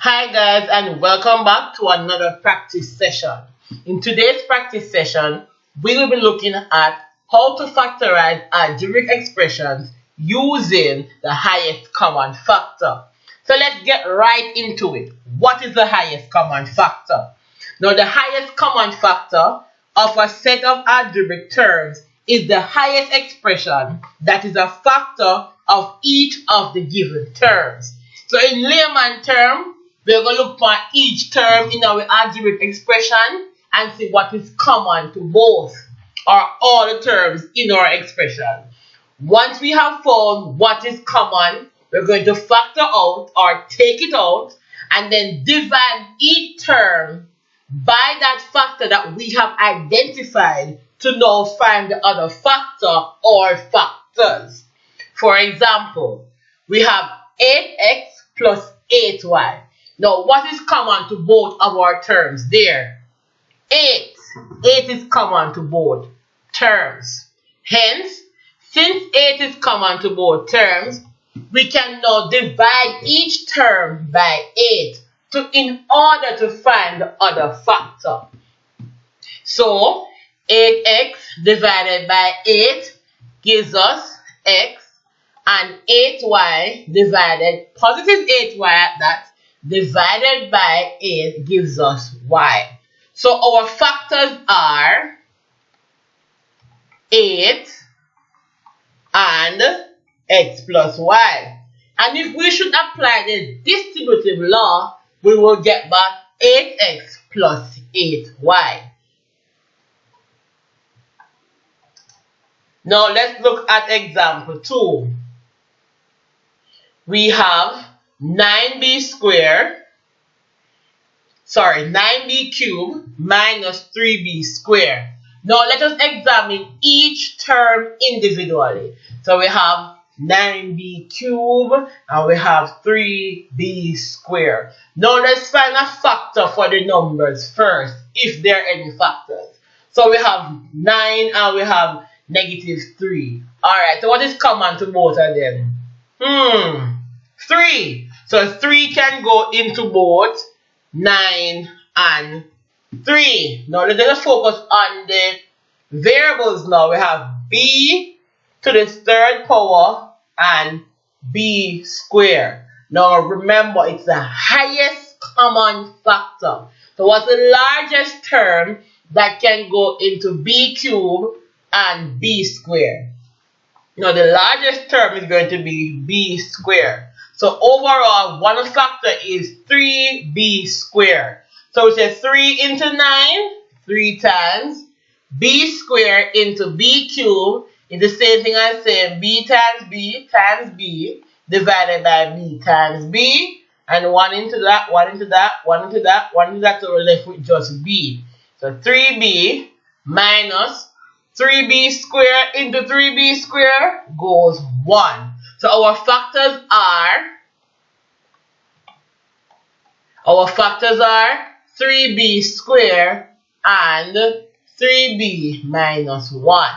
Hi guys, and welcome back to another practice session. In today's practice session, we will be looking at how to factorize algebraic expressions using the highest common factor. So let's get right into it. What is the highest common factor? Now the highest common factor of a set of algebraic terms is the highest expression that is a factor of each of the given terms. So in layman term, we're going to look for each term in our algebraic expression and see what is common to both or all the terms in our expression. Once we have found what is common, we're going to factor out or take it out and then divide each term by that factor that we have identified to now find the other factor or factors. For example, we have 8x plus 8y. Now, what is common to both of our terms there? 8. 8 is common to both terms. Hence, since 8 is common to both terms, we can now divide each term by 8 in order to find the other factor. So, 8x divided by 8 gives us x, and 8y divided, positive 8y at that, divided by 8 gives us y. So our factors are 8 and x plus y. And if we should apply the distributive law, we will get back 8x plus 8y. Now let's look at example 2. We have 9b cubed minus 3b squared. Now let us examine each term individually. So we have 9b cubed and we have 3b squared. Now let's find a factor for the numbers first, if there are any factors. So we have 9 and we have negative 3. Alright, so what is common to both of them? 3. So 3 can go into both 9 and 3. Now let us focus on the variables now. We have b to the third power and b squared. Now remember, it's the highest common factor. So what's the largest term that can go into b cubed and b squared? Now the largest term is going to be b squared. So overall, one factor is 3b squared. So we say 3 into 9, 3 times. B squared into b cubed is the same thing as saying b times b divided by b times b. And 1 into that, 1 into that, 1 into that, 1 into that, so we're left with just b. So 3b minus 3b squared into 3b squared goes 1. So our factors are 3b squared and 3b minus 1.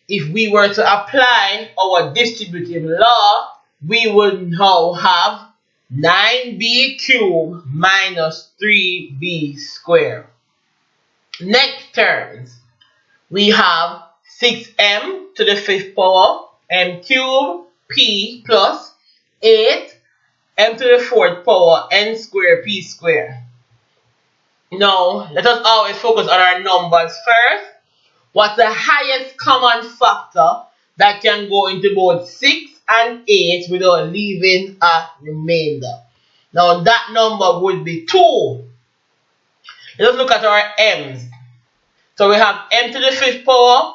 If we were to apply our distributive law, we would now have 9b cubed minus 3b squared. Next terms, we have 6m to the 5th power, m cubed, p plus 8 m to the 4th power n squared p squared. Now let us always focus on our numbers first. What's the highest common factor that can go into both 6 and 8 without leaving a remainder? Now that number would be 2. Let us look at our m's. So we have m to the 5th power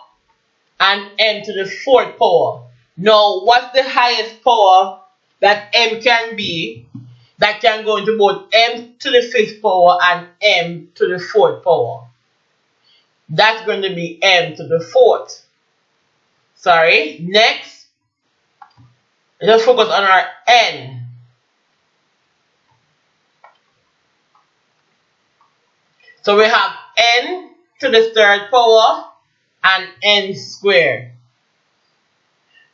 and m to the 4th power. Now, what's the highest power that m can be that can go into both m to the 5th power and m to the 4th power? That's going to be m to the 4th. Sorry. Next, let's focus on our n. So we have n to the 3rd power and n squared.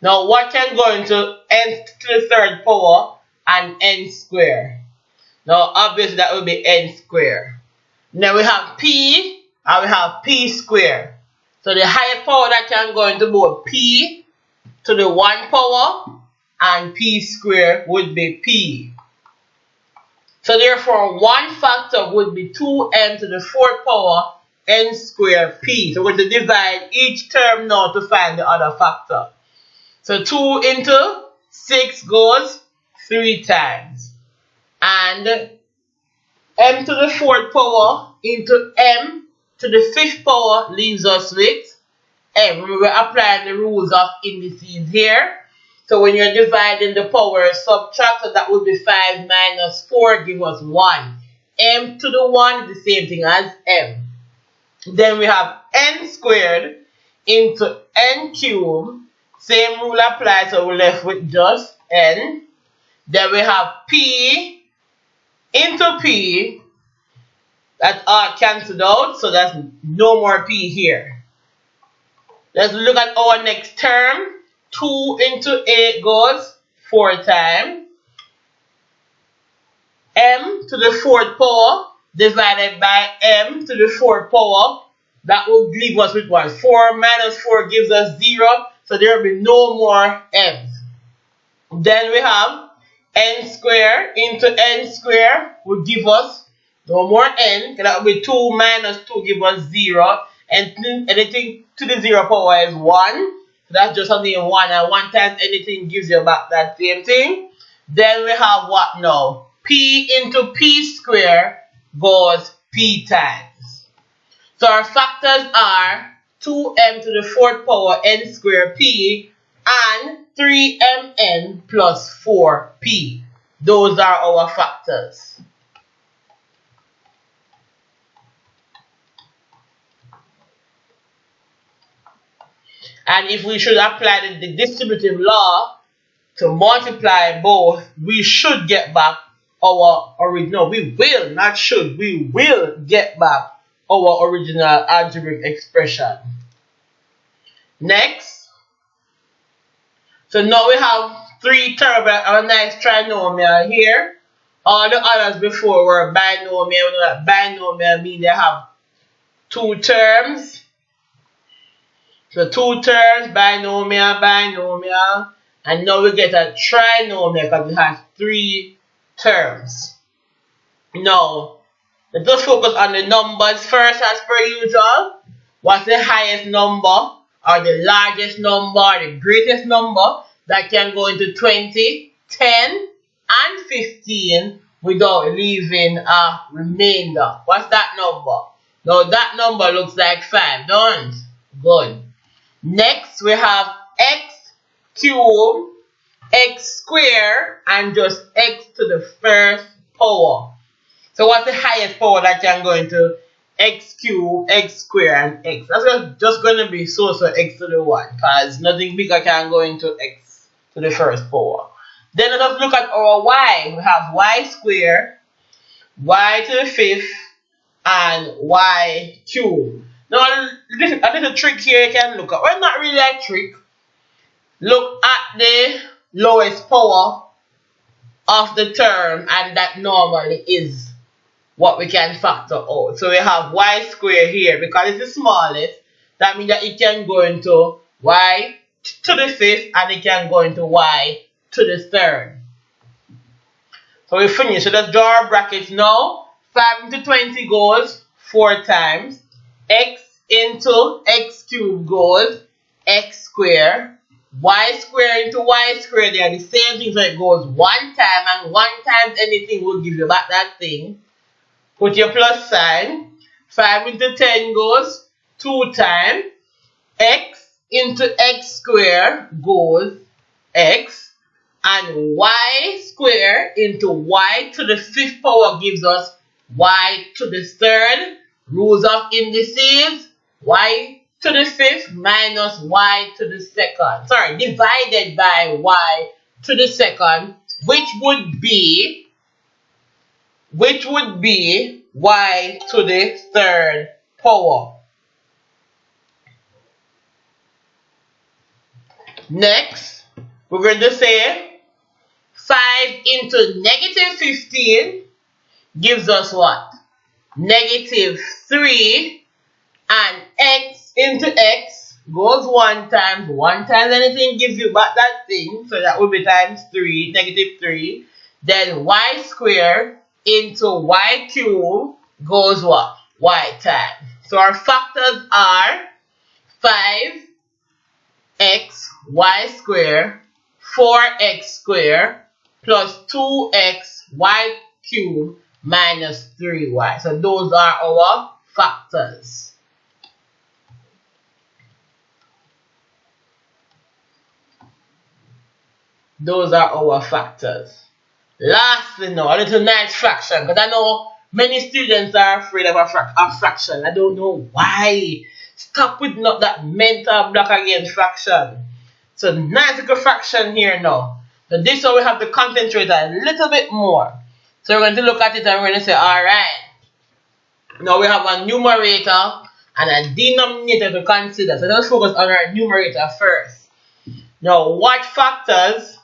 Now, what can go into n to the 3rd power and n squared? Now obviously that will be n squared. Then we have p and we have p squared. So the highest power that can go into both p to the 1 power and p squared would be p. So therefore 1 factor would be 2m to the 4th power n squared p. So we're going to divide each term now to find the other factor. So 2 into 6 goes 3 times. And m to the 4th power into m to the 5th power leaves us with m. We were applying the rules of indices here. So when you're dividing the power, subtract, so that would be 5 minus 4 give us 1. M to the 1 is the same thing as m. Then we have n squared into n cubed. Same rule applies, so we're left with just n. Then we have p into p. That's all cancelled out, so that's no more p here. Let's look at our next term. 2 into 8 goes 4 times. M to the 4th power divided by m to the 4th power. That will leave us with what? 4 minus 4 gives us 0. So there will be no more m's. Then we have n squared into n squared will give us no more n. That will be 2 minus 2 give us 0. And anything to the 0 power is 1. So that's just something 1. And 1 times anything gives you back that same thing. Then we have what now? P into p squared goes p times. So our factors are 2m to the 4th power n squared p and 3mn plus 4p. Those are our factors. And if we should apply the distributive law to multiply both, we should get back our original. We will, not should, we will get back our original algebraic expression. Next. So now we have 3 terms, a nice trinomial here. All the others before were binomial. We know that binomial means they have 2 terms. So 2 terms, binomial, binomial. And now we get a trinomial because it has 3 terms. Now, let's just focus on the numbers first as per usual. What's the highest number or the largest number or the greatest number that can go into 20, 10, and 15 without leaving a remainder? What's that number? Now that number looks like 5, don't it? Good. Next we have x cubed, x squared, and just x to the 1st power. So what's the highest power that can go into x cubed, x squared, and x? That's just going to be so x to the 1, because nothing bigger can go into x to the 1st power. Then let us look at our y. We have y squared, y to the 5th, and y cubed. Now, a little trick here you can look at. Well, not really a trick. Look at the lowest power of the term, and that normally is what we can factor out. So we have y squared here because it's the smallest. That means that it can go into y to the 5th and it can go into y to the 3rd. So we finish. So let's draw our brackets now. 5 into 20 goes 4 times. X into x cubed goes x squared. Y squared into y squared, they are the same thing, so it goes 1 time, and 1 times anything will give you back that thing. Put your plus sign. 5 into 10 goes 2 times. X into x squared goes x. And y squared into y to the 5th power gives us y to the 3rd. Rules of indices. Y to the 5th minus y to the 2nd. Sorry, divided by y to the 2nd, which would be y to the 3rd power. Next, we're going to say 5 into negative 15 gives us what? Negative 3, and x into x goes 1 times. 1 times anything gives you back that thing, so that will be times 3, negative 3. Then y squared into y cubed goes what? Y times. So our factors are 5x y squared, 4x squared, plus 2x y cubed minus 3y. So those are our factors. Those are our factors. Lastly now, a little nice fraction, because I know many students are afraid of a fraction. I don't know why. Stop with not that mental block against fraction. So nice little fraction here now. So this one we have to concentrate a little bit more. So we're going to look at it and we're going to say, alright, now we have a numerator and a denominator to consider. So let's focus on our numerator first. Now what factors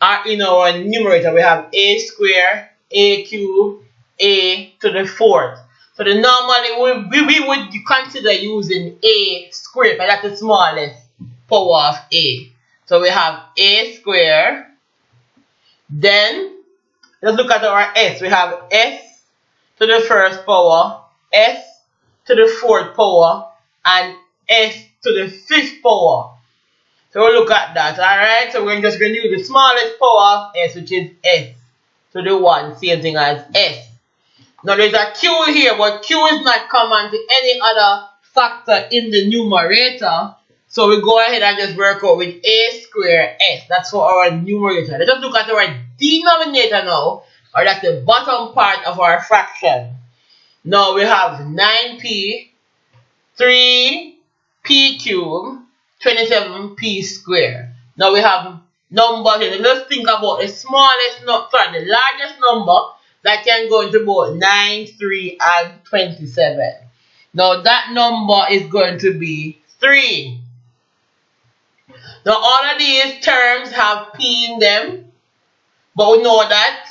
are in our numerator? We have a squared, a cubed, a to the 4th. So the normally we would consider using a squared, because that's the smallest power of a. So we have a squared. Then let's look at our s. We have s to the 1st power, s to the 4th power, and s to the 5th power. So we'll look at that, alright? So we're just going to use the smallest power of s, which is s to the 1, same thing as s. Now there's a q here, but q is not common to any other factor in the numerator. So we go ahead and just work out with a squared s. That's for our numerator. Let's just look at our denominator now, or that's the bottom part of our fraction. Now we have 9p, 3p cubed, 27p squared. Now we have numbers here. Let's think about the smallest number, sorry, the largest number that can go into both 9, 3, and 27. Now that number is going to be 3. Now all of these terms have p in them, but we know that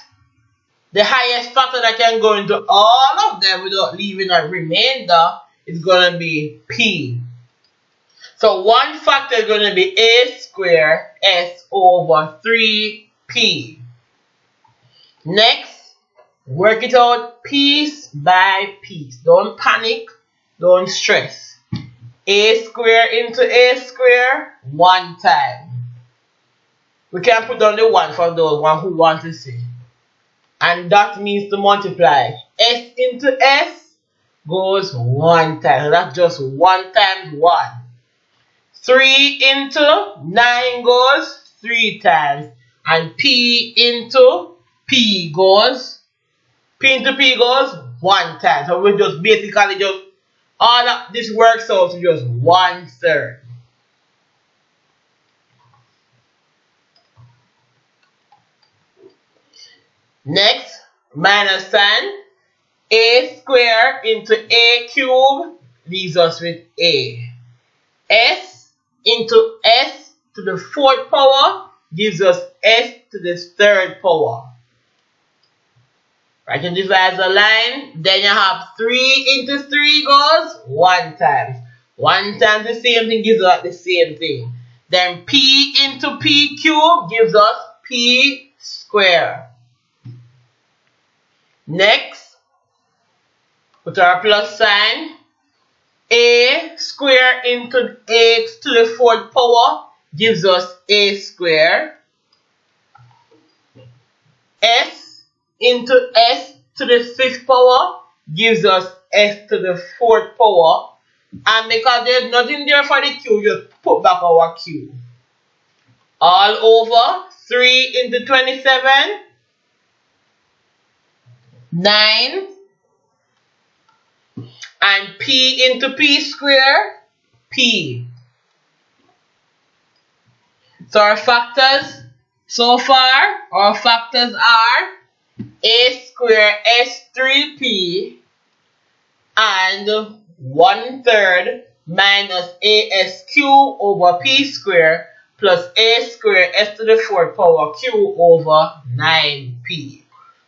the highest factor that can go into all of them without leaving a remainder is going to be p. So one factor is going to be a squared s over 3p. Next, work it out piece by piece. Don't panic, don't stress. A squared into a squared 1 time. We can put down the 1 for those one who want to see. And that means to multiply. S into s goes 1 time. So that's just 1 times 1. 3 into 9 goes 3 times. And p into p goes 1 time. So we just basically just all of this works out to just 1/3. Next, minus sign. A squared into a cubed leaves us with a. S into s to the 4th power gives us s to the 3rd power. Right, and divide the line. Then you have 3 into 3 goes 1 times. 1 times the same thing gives us the same thing. Then p into p cubed gives us p squared. Next, put our plus sign. A squared into x to the 4th power gives us a squared. S into s to the 5th power gives us s to the 4th power. And because there's nothing there for the q, just put back our q. All over 3 into 27, 9. And p into p squared, p. So our factors so far, our factors are a squared s3p and 1/3 minus as cubed over p squared plus a squared s to the 4th power q over 9p.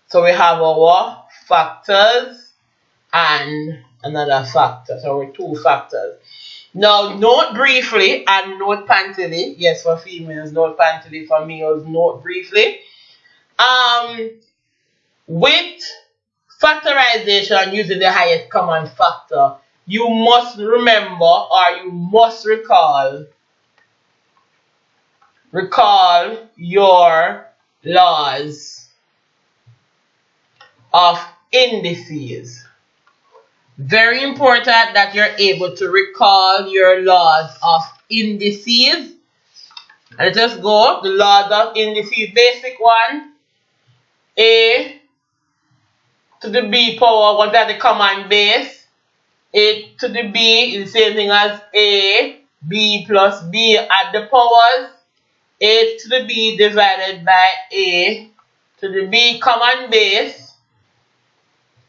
So we have our factors and another factor. So we're two factors. Now note briefly and note pantily. Yes, for females, note pantily. For males, note briefly. With factorization using the highest common factor, you must remember or you must recall your laws of indices. Very important that you're able to recall your laws of indices. And let us go. The laws of indices, basic one. A to the b power, what are the common base? A to the b is the same thing as a, b plus b at the powers. A to the b divided by a to the b common base.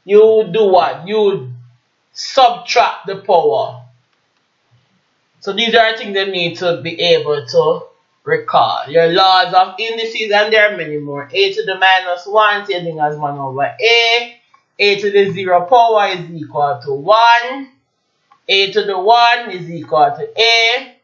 You do what? You subtract the power. So these are things you need to be able to recall. Your laws of indices, and there are many more. A to the minus 1, same thing as 1 over a. A to the 0 power is equal to 1. A to the 1 is equal to a.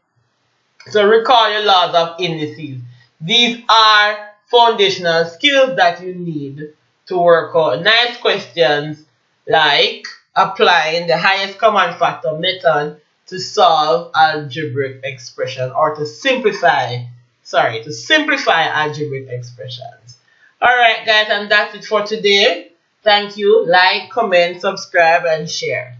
So recall your laws of indices. These are foundational skills that you need to work out nice questions like applying the highest common factor method to solve algebraic expression, or to simplify algebraic expressions. Alright guys, and that's it for today. Thank you. Like, comment, subscribe, and share.